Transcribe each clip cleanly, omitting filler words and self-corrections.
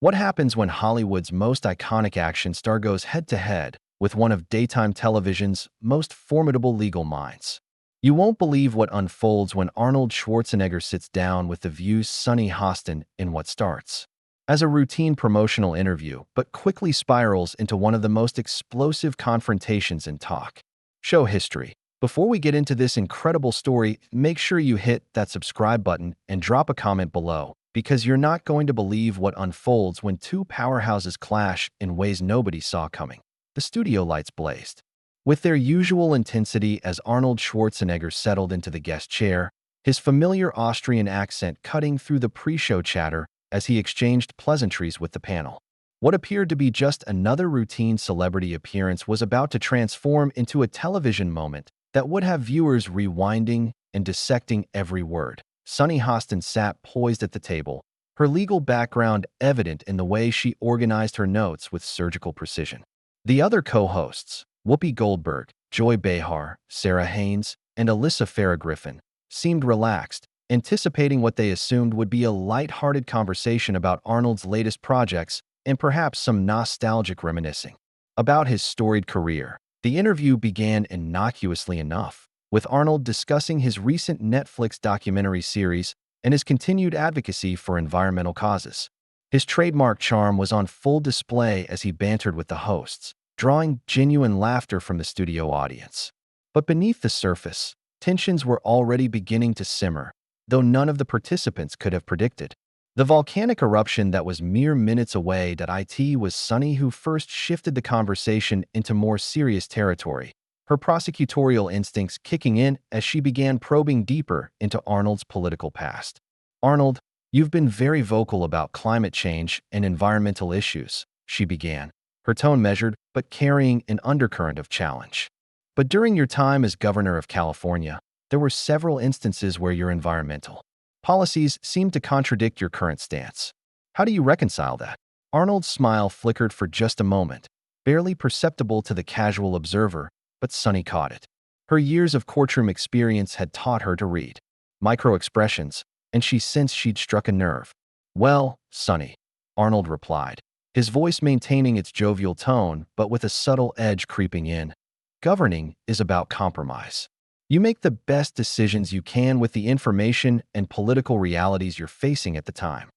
What happens when Hollywood's most iconic action star goes head-to-head with one of daytime television's most formidable legal minds? You won't believe what unfolds when Arnold Schwarzenegger sits down with The View's Sunny Hostin in what starts as a routine promotional interview, but quickly spirals into one of the most explosive confrontations in talk show history. Before we get into this incredible story, make sure you hit that subscribe button and drop a comment below, because you're not going to believe what unfolds when two powerhouses clash in ways nobody saw coming. The studio lights blazed with their usual intensity as Arnold Schwarzenegger settled into the guest chair, his familiar Austrian accent cutting through the pre-show chatter as he exchanged pleasantries with the panel. What appeared to be just another routine celebrity appearance was about to transform into a television moment that would have viewers rewinding and dissecting every word. Sunny Hostin sat poised at the table, her legal background evident in the way she organized her notes with surgical precision. The other co-hosts, Whoopi Goldberg, Joy Behar, Sarah Haynes, and Alyssa Farah Griffin, seemed relaxed, anticipating what they assumed would be a light-hearted conversation about Arnold's latest projects and perhaps some nostalgic reminiscing about his storied career. The interview began innocuously enough, with Arnold discussing his recent Netflix documentary series and his continued advocacy for environmental causes. His trademark charm was on full display as he bantered with the hosts, drawing genuine laughter from the studio audience. But beneath the surface, tensions were already beginning to simmer, though none of the participants could have predicted the volcanic eruption that was mere minutes away. It was Sunny who first shifted the conversation into more serious territory, her prosecutorial instincts kicking in as she began probing deeper into Arnold's political past. "Arnold, you've been very vocal about climate change and environmental issues," she began, her tone measured but carrying an undercurrent of challenge. "But during your time as governor of California, there were several instances where your environmental policies seemed to contradict your current stance. How do you reconcile that?" Arnold's smile flickered for just a moment, barely perceptible to the casual observer, but Sunny caught it. Her years of courtroom experience had taught her to read micro-expressions, and she sensed she'd struck a nerve. "Well, Sunny," Arnold replied, his voice maintaining its jovial tone but with a subtle edge creeping in. "Governing is about compromise. You make the best decisions you can with the information and political realities you're facing at the time."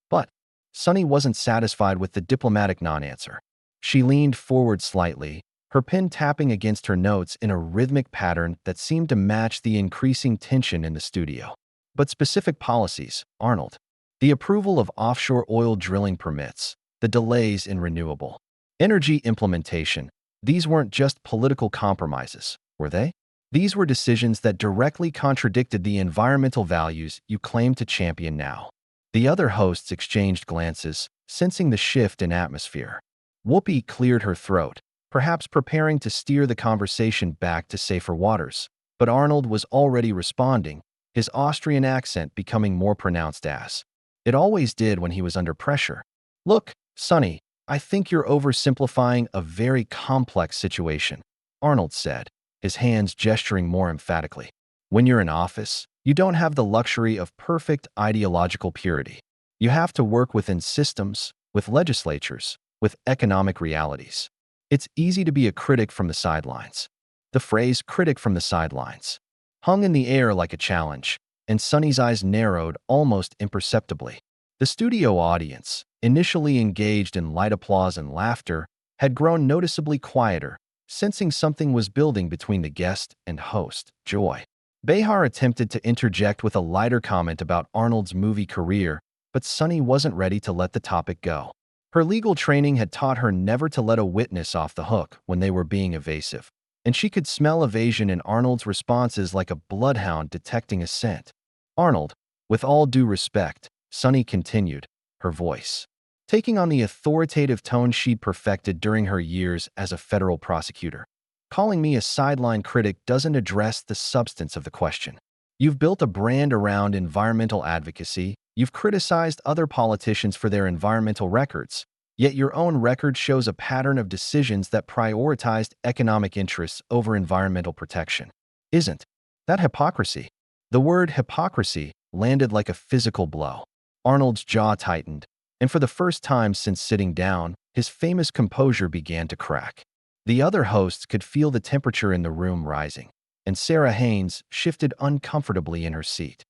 But Sunny wasn't satisfied with the diplomatic non-answer. She leaned forward slightly, her pen tapping against her notes in a rhythmic pattern that seemed to match the increasing tension in the studio. "But specific policies, Arnold. The approval of offshore oil drilling permits, the delays in renewable energy implementation, these weren't just political compromises, were they? These were decisions that directly contradicted the environmental values you claim to champion now." The other hosts exchanged glances, sensing the shift in atmosphere. Whoopi cleared her throat, perhaps preparing to steer the conversation back to safer waters. But Arnold was already responding, his Austrian accent becoming more pronounced as it always did when he was under pressure. "Look, Sunny, I think you're oversimplifying a very complex situation," Arnold said, his hands gesturing more emphatically. "When you're in office, you don't have the luxury of perfect ideological purity. You have to work within systems, with legislatures, with economic realities. It's easy to be a critic from the sidelines." The phrase "critic from the sidelines" hung in the air like a challenge, and Sunny's eyes narrowed almost imperceptibly. The studio audience, initially engaged in light applause and laughter, had grown noticeably quieter, sensing something was building between the guest and host. Joy Behar attempted to interject with a lighter comment about Arnold's movie career, but Sunny wasn't ready to let the topic go. Her legal training had taught her never to let a witness off the hook when they were being evasive, and she could smell evasion in Arnold's responses like a bloodhound detecting a scent. "Arnold, with all due respect," Sunny continued, her voice taking on the authoritative tone she'd perfected during her years as a federal prosecutor. "Calling me a sideline critic doesn't address the substance of the question. You've built a brand around environmental advocacy, you've criticized other politicians for their environmental records, yet your own record shows a pattern of decisions that prioritized economic interests over environmental protection. Isn't that hypocrisy?" The word hypocrisy landed like a physical blow. Arnold's jaw tightened, And for the first time since sitting down, his famous composure began to crack. The other hosts could feel the temperature in the room rising, and Sarah Haynes shifted uncomfortably in her seat.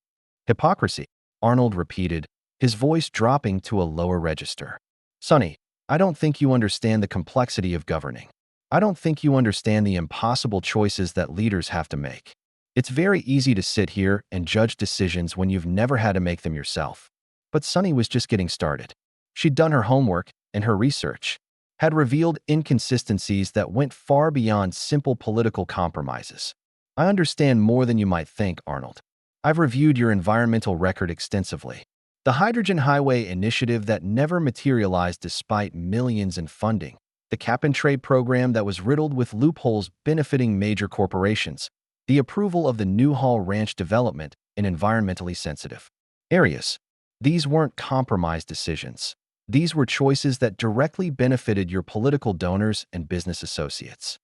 Hypocrisy, Arnold repeated, his voice dropping to a lower register. Sonny, I don't think you understand the complexity of governing. I don't think you understand the impossible choices that leaders have to make. It's very easy to sit here and judge decisions when you've never had to make them yourself. But Sonny was just getting started. She'd done her homework, and her research had revealed inconsistencies that went far beyond simple political compromises. I understand more than you might think, Arnold. I've reviewed your environmental record extensively. The hydrogen highway initiative that never materialized despite millions in funding, the cap-and-trade program that was riddled with loopholes benefiting major corporations, the approval of the Newhall Ranch development in environmentally sensitive areas. These weren't compromise decisions. These were choices that directly benefited your political donors and business associates.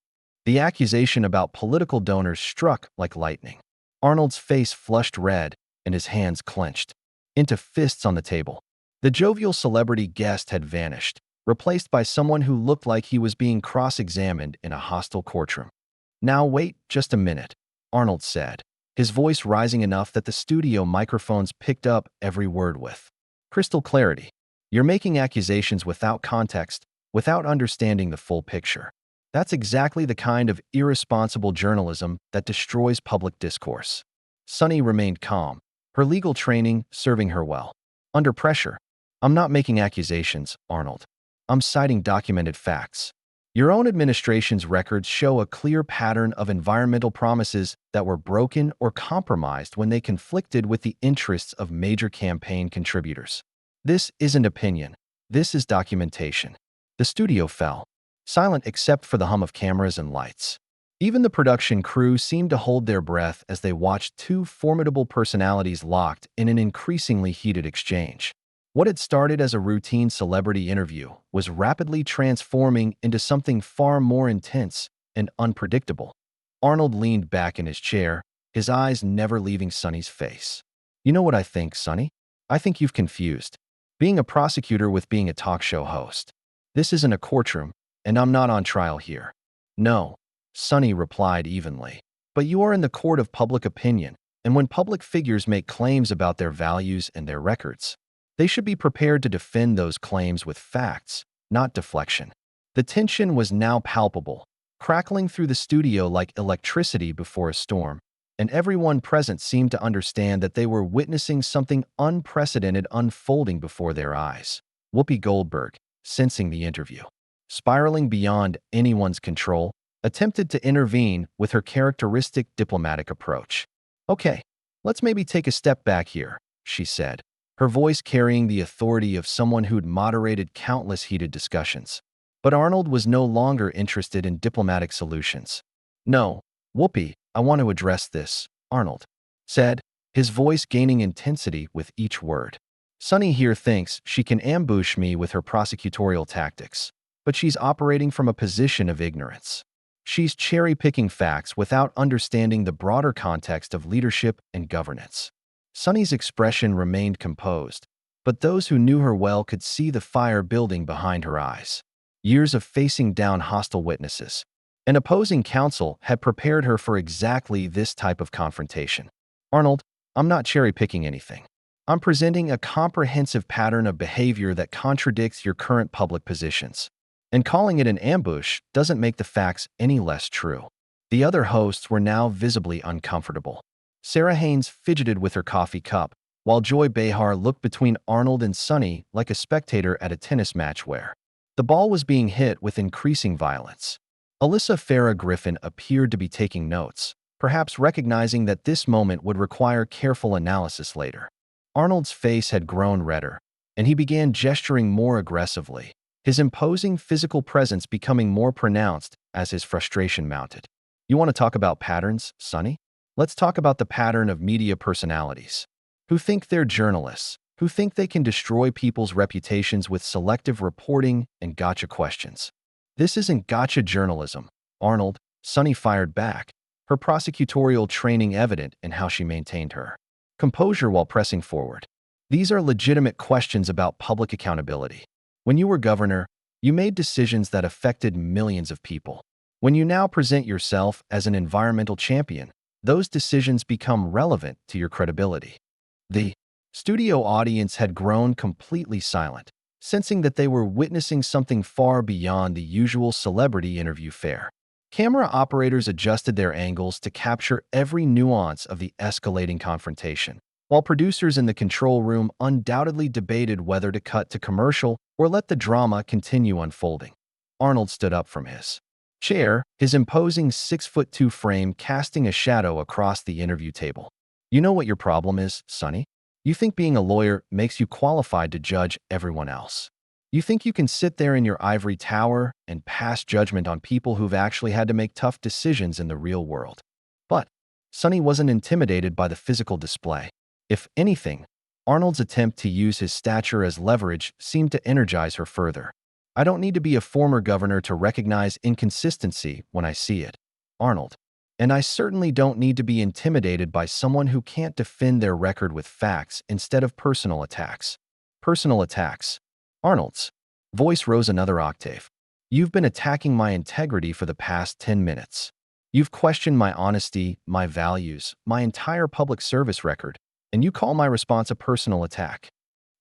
The accusation about political donors struck like lightning. Arnold's face flushed red and his hands clenched into fists on the table. The jovial celebrity guest had vanished, replaced by someone who looked like he was being cross-examined in a hostile courtroom. Now wait just a minute, Arnold said, his voice rising enough that the studio microphones picked up every word with crystal clarity. You're making accusations without context, without understanding the full picture. That's exactly the kind of irresponsible journalism that destroys public discourse. Sonny remained calm, her legal training serving her well. Under pressure, I'm not making accusations, Arnold. I'm citing documented facts. Your own administration's records show a clear pattern of environmental promises that were broken or compromised when they conflicted with the interests of major campaign contributors. This isn't opinion. This is documentation. The studio fell, silent except for the hum of cameras and lights. Even the production crew seemed to hold their breath as they watched two formidable personalities locked in an increasingly heated exchange. What had started as a routine celebrity interview was rapidly transforming into something far more intense and unpredictable. Arnold leaned back in his chair, his eyes never leaving Sonny's face. You know what I think, Sonny? I think you've confused being a prosecutor with being a talk show host. This isn't a courtroom, and I'm not on trial here. No, Sonny replied evenly. But you are in the court of public opinion, and when public figures make claims about their values and their records, they should be prepared to defend those claims with facts, not deflection. The tension was now palpable, crackling through the studio like electricity before a storm, and everyone present seemed to understand that they were witnessing something unprecedented unfolding before their eyes. Whoopi Goldberg, sensing the interview, spiraling beyond anyone's control, attempted to intervene with her characteristic diplomatic approach. Okay, let's maybe take a step back here, she said, her voice carrying the authority of someone who'd moderated countless heated discussions. But Arnold was no longer interested in diplomatic solutions. No, Whoopi, I want to address this, Arnold said, his voice gaining intensity with each word. Sonny here thinks she can ambush me with her prosecutorial tactics, but she's operating from a position of ignorance. She's cherry-picking facts without understanding the broader context of leadership and governance. Sonny's expression remained composed, but those who knew her well could see the fire building behind her eyes. Years of facing down hostile witnesses and opposing counsel had prepared her for exactly this type of confrontation. Arnold, I'm not cherry-picking anything. I'm presenting a comprehensive pattern of behavior that contradicts your current public positions. And calling it an ambush doesn't make the facts any less true. The other hosts were now visibly uncomfortable. Sarah Haynes fidgeted with her coffee cup, while Joy Behar looked between Arnold and Sonny like a spectator at a tennis match where the ball was being hit with increasing violence. Alyssa Farah Griffin appeared to be taking notes, perhaps recognizing that this moment would require careful analysis later. Arnold's face had grown redder, and he began gesturing more aggressively, his imposing physical presence becoming more pronounced as his frustration mounted. You want to talk about patterns, Sonny? Let's talk about the pattern of media personalities who think they're journalists, who think they can destroy people's reputations with selective reporting and gotcha questions. This isn't gotcha journalism, Arnold, Sonny fired back, her prosecutorial training evident in how she maintained her composure while pressing forward. These are legitimate questions about public accountability. When you were governor, you made decisions that affected millions of people. When you now present yourself as an environmental champion, those decisions become relevant to your credibility. The studio audience had grown completely silent, sensing that they were witnessing something far beyond the usual celebrity interview fare. Camera operators adjusted their angles to capture every nuance of the escalating confrontation, while producers in the control room undoubtedly debated whether to cut to commercial or let the drama continue unfolding. Arnold stood up from his chair, his imposing 6'2" frame casting a shadow across the interview table. You know what your problem is, Sonny? You think being a lawyer makes you qualified to judge everyone else. You think you can sit there in your ivory tower and pass judgment on people who've actually had to make tough decisions in the real world. But Sonny wasn't intimidated by the physical display. If anything, Arnold's attempt to use his stature as leverage seemed to energize her further. I don't need to be a former governor to recognize inconsistency when I see it, Arnold. And I certainly don't need to be intimidated by someone who can't defend their record with facts instead of personal attacks. Personal attacks. Arnold's voice rose another octave. You've been attacking my integrity for the past 10 minutes. You've questioned my honesty, my values, my entire public service record, and you call my response a personal attack.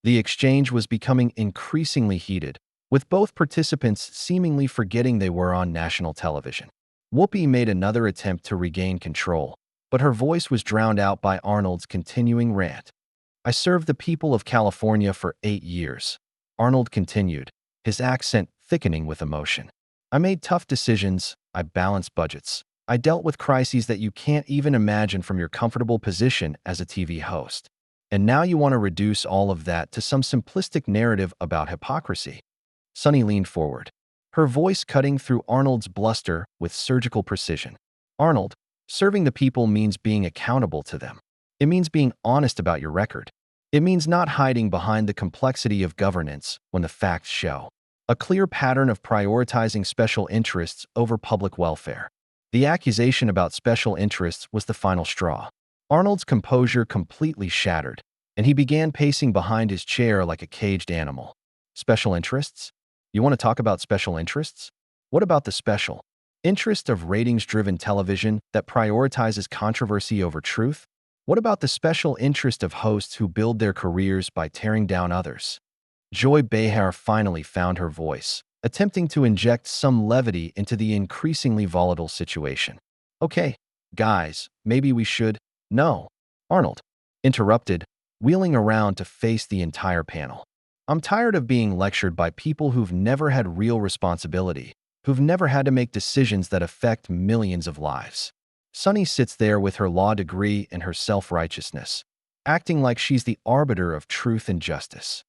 The exchange was becoming increasingly heated, with both participants seemingly forgetting they were on national television. Whoopi made another attempt to regain control, but her voice was drowned out by Arnold's continuing rant. I served the people of California for 8 years. Arnold continued, his accent thickening with emotion. I made tough decisions, I balanced budgets. I dealt with crises that you can't even imagine from your comfortable position as a TV host. And now you want to reduce all of that to some simplistic narrative about hypocrisy. Sonny leaned forward, her voice cutting through Arnold's bluster with surgical precision. Arnold, serving the people means being accountable to them. It means being honest about your record. It means not hiding behind the complexity of governance when the facts show a clear pattern of prioritizing special interests over public welfare. The accusation about special interests was the final straw. Arnold's composure completely shattered, and he began pacing behind his chair like a caged animal. Special interests? You want to talk about special interests? What about the special interest of ratings-driven television that prioritizes controversy over truth? What about the special interest of hosts who build their careers by tearing down others? Joy Behar finally found her voice, attempting to inject some levity into the increasingly volatile situation. Okay, guys, maybe we should. No, Arnold interrupted, wheeling around to face the entire panel. I'm tired of being lectured by people who've never had real responsibility, who've never had to make decisions that affect millions of lives. Sonny sits there with her law degree and her self-righteousness, acting like she's the arbiter of truth and justice.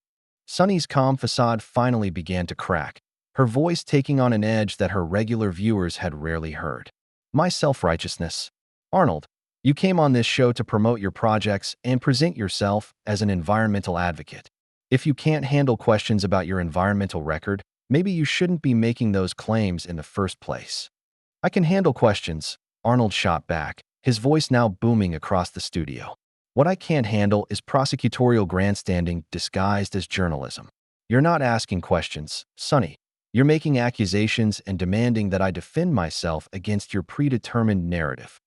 Sonny's calm facade finally began to crack, her voice taking on an edge that her regular viewers had rarely heard. My self-righteousness. Arnold, you came on this show to promote your projects and present yourself as an environmental advocate. If you can't handle questions about your environmental record, maybe you shouldn't be making those claims in the first place. I can handle questions, Arnold shot back, his voice now booming across the studio. What I can't handle is prosecutorial grandstanding disguised as journalism. You're not asking questions, Sonny. You're making accusations and demanding that I defend myself against your predetermined narrative.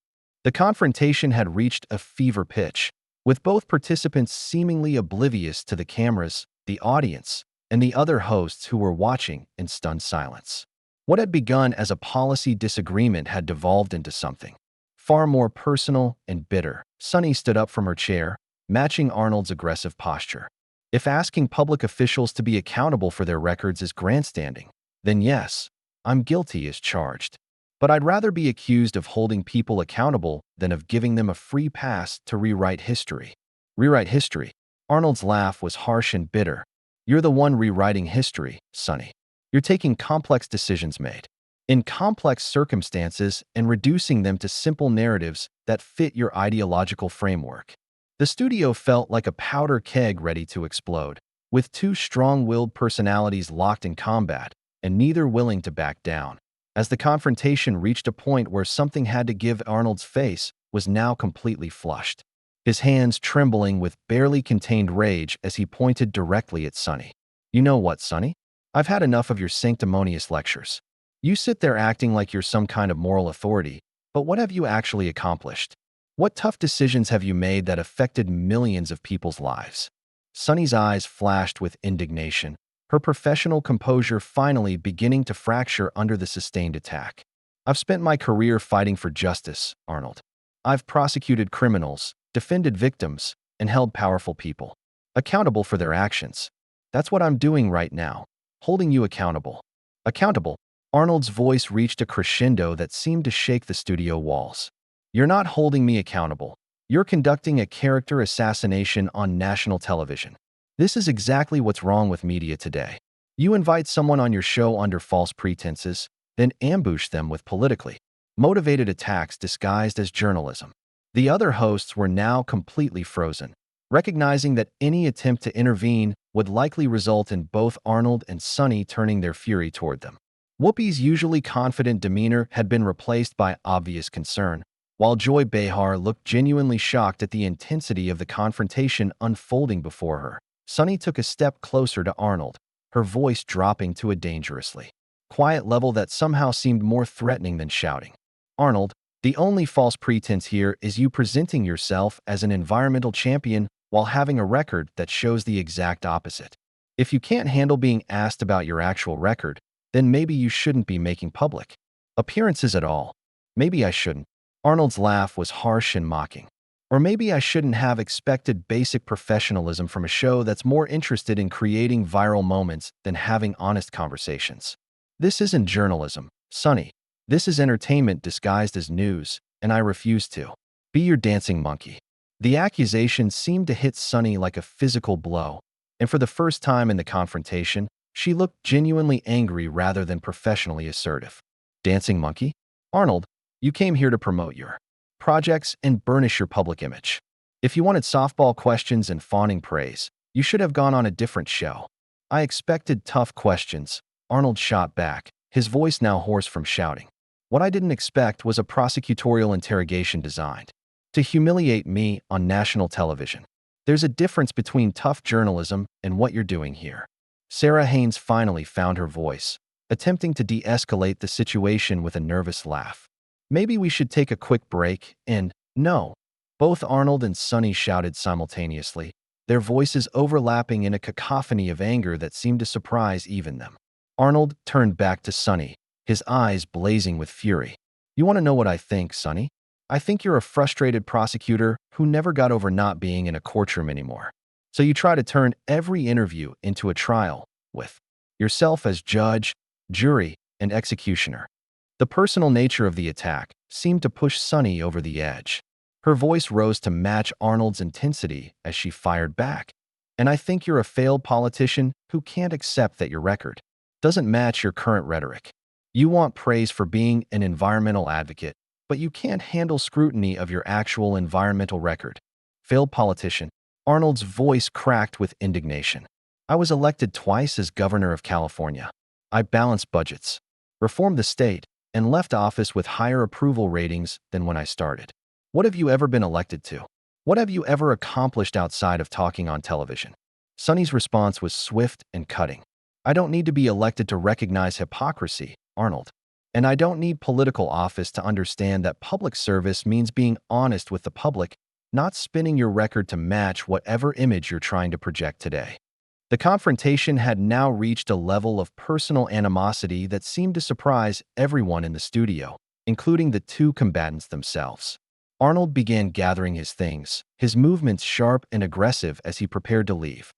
The confrontation had reached a fever pitch, with both participants seemingly oblivious to the cameras, the audience, and the other hosts who were watching in stunned silence. What had begun as a policy disagreement had devolved into something far more personal and bitter. Sonny stood up from her chair, matching Arnold's aggressive posture. If asking public officials to be accountable for their records is grandstanding, then yes, I'm guilty as charged. But I'd rather be accused of holding people accountable than of giving them a free pass to rewrite history. Rewrite history? Arnold's laugh was harsh and bitter. You're the one rewriting history, Sonny. You're taking complex decisions made in complex circumstances and reducing them to simple narratives that fit your ideological framework. The studio felt like a powder keg ready to explode, with two strong-willed personalities locked in combat and neither willing to back down. As the confrontation reached a point where something had to give, Arnold's face was now completely flushed. his hands trembling with barely contained rage as he pointed directly at Sonny. "You know what, Sonny? I've had enough of your sanctimonious lectures. You sit there acting like you're some kind of moral authority, but what have you actually accomplished? What tough decisions have you made that affected millions of people's lives?" Sonny's eyes flashed with indignation, her professional composure finally beginning to fracture under the sustained attack. "I've spent my career fighting for justice, Arnold. I've prosecuted criminals, defended victims, and held powerful people accountable for their actions. That's what I'm doing right now, holding you accountable." Accountable? Arnold's voice reached a crescendo that seemed to shake the studio walls. "You're not holding me accountable. You're conducting a character assassination on national television. This is exactly what's wrong with media today. You invite someone on your show under false pretenses, then ambush them with politically motivated attacks disguised as journalism." The other hosts were now completely frozen, recognizing that any attempt to intervene would likely result in both Arnold and Sonny turning their fury toward them. Whoopi's usually confident demeanor had been replaced by obvious concern, while Joy Behar looked genuinely shocked at the intensity of the confrontation unfolding before her. Sonny took a step closer to Arnold, her voice dropping to a dangerously quiet level that somehow seemed more threatening than shouting. "Arnold, the only false pretense here is you presenting yourself as an environmental champion while having a record that shows the exact opposite. If you can't handle being asked about your actual record, then maybe you shouldn't be making public appearances at all." "Maybe I shouldn't." Arnold's laugh was harsh and mocking. "Or maybe I shouldn't have expected basic professionalism from a show that's more interested in creating viral moments than having honest conversations. This isn't journalism, Sonny. This is entertainment disguised as news, and I refuse to be your dancing monkey." The accusation seemed to hit Sonny like a physical blow, and for the first time in the confrontation, she looked genuinely angry rather than professionally assertive. "Dancing monkey? Arnold, you came here to promote your projects and burnish your public image. If you wanted softball questions and fawning praise, you should have gone on a different show." "I expected tough questions," Arnold shot back, his voice now hoarse from shouting. "What I didn't expect was a prosecutorial interrogation designed to humiliate me on national television. There's a difference between tough journalism and what you're doing here." Sarah Haynes finally found her voice, attempting to de-escalate the situation with a nervous laugh. "Maybe we should take a quick break and—" "No." Both Arnold and Sonny shouted simultaneously, their voices overlapping in a cacophony of anger that seemed to surprise even them. Arnold turned back to Sonny, his eyes blazing with fury. "You want to know what I think, Sonny? I think you're a frustrated prosecutor who never got over not being in a courtroom anymore. So you try to turn every interview into a trial, with yourself as judge, jury, and executioner." The personal nature of the attack seemed to push Sonny over the edge. Her voice rose to match Arnold's intensity as she fired back. "And I think you're a failed politician who can't accept that your record doesn't match your current rhetoric. You want praise for being an environmental advocate, but you can't handle scrutiny of your actual environmental record. Failed politician." Arnold's voice cracked with indignation. "I was elected twice as governor of California. I balanced budgets, reformed the state, and left office with higher approval ratings than when I started. What have you ever been elected to? What have you ever accomplished outside of talking on television?" Sonny's response was swift and cutting. "I don't need to be elected to recognize hypocrisy, Arnold. And I don't need political office to understand that public service means being honest with the public, not spinning your record to match whatever image you're trying to project today." The confrontation had now reached a level of personal animosity that seemed to surprise everyone in the studio, including the two combatants themselves. Arnold began gathering his things, his movements sharp and aggressive as he prepared to leave.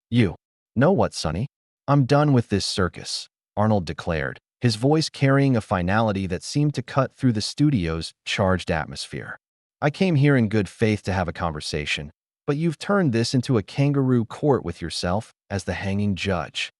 "You know what, Sonny? I'm done with this circus," Arnold declared, his voice carrying a finality that seemed to cut through the studio's charged atmosphere. "I came here in good faith to have a conversation, but you've turned this into a kangaroo court with yourself as the hanging judge."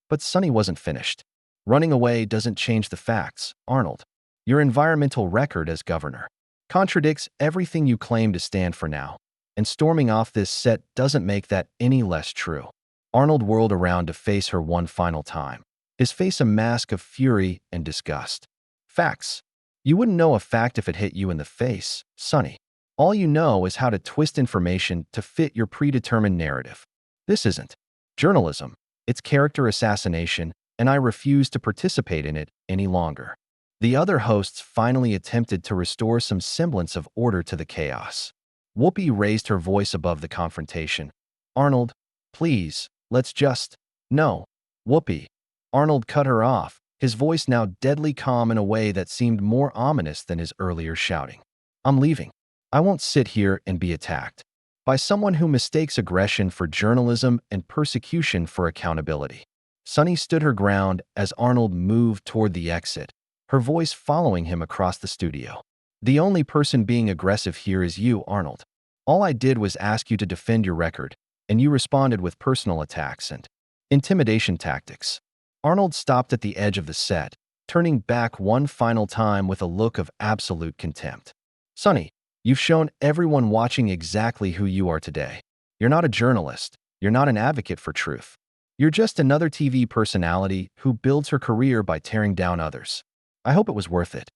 But Sonny wasn't finished. "Running away doesn't change the facts, Arnold. Your environmental record as governor contradicts everything you claim to stand for now, and storming off this set doesn't make that any less true." Arnold whirled around to face her one final time, his face a mask of fury and disgust. "Facts? You wouldn't know a fact if it hit you in the face, Sonny. All you know is how to twist information to fit your predetermined narrative. This isn't journalism, it's character assassination, and I refuse to participate in it any longer. The other hosts finally attempted to restore some semblance of order to the chaos. Whoopi raised her voice above the confrontation. Arnold, please, let's just… No, Whoopi. Arnold cut her off, his voice now deadly calm in a way that seemed more ominous than his earlier shouting. I'm leaving. I won't sit here and be attacked by someone who mistakes aggression for journalism and persecution for accountability. Sunny stood her ground as Arnold moved toward the exit, her voice following him across the studio. The only person being aggressive here is you, Arnold. All I did was ask you to defend your record, and you responded with personal attacks and intimidation tactics. Arnold stopped at the edge of the set, turning back one final time with a look of absolute contempt. Sunny, you've shown everyone watching exactly who you are today. You're not a journalist. You're not an advocate for truth. You're just another TV personality who builds her career by tearing down others. I hope it was worth it.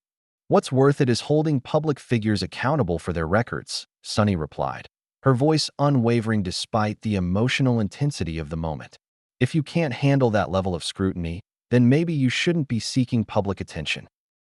What's worth it is holding public figures accountable for their records, Sunny replied, her voice unwavering despite the emotional intensity of the moment. If you can't handle that level of scrutiny, then maybe you shouldn't be seeking public attention.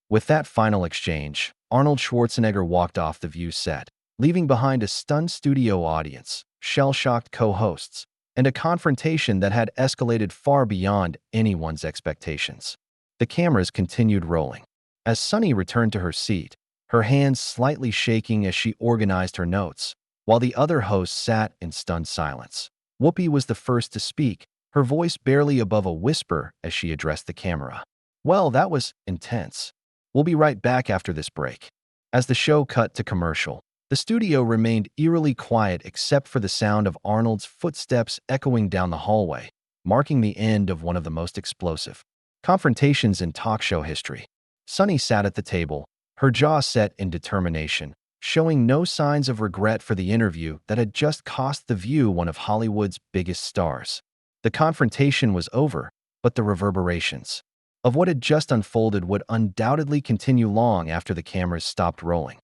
With that final exchange, Arnold Schwarzenegger walked off the View set, leaving behind a stunned studio audience, shell-shocked co-hosts, and a confrontation that had escalated far beyond anyone's expectations. The cameras continued rolling. As Sunny returned to her seat, her hands slightly shaking as she organized her notes, while the other hosts sat in stunned silence. Whoopi was the first to speak, her voice barely above a whisper as she addressed the camera. Well, that was intense. We'll be right back after this break. As the show cut to commercial, the studio remained eerily quiet except for the sound of Arnold's footsteps echoing down the hallway, marking the end of one of the most explosive confrontations in talk show history. Sunny sat at the table, her jaw set in determination, showing no signs of regret for the interview that had just cost The View one of Hollywood's biggest stars. The confrontation was over, but the reverberations of what had just unfolded would undoubtedly continue long after the cameras stopped rolling.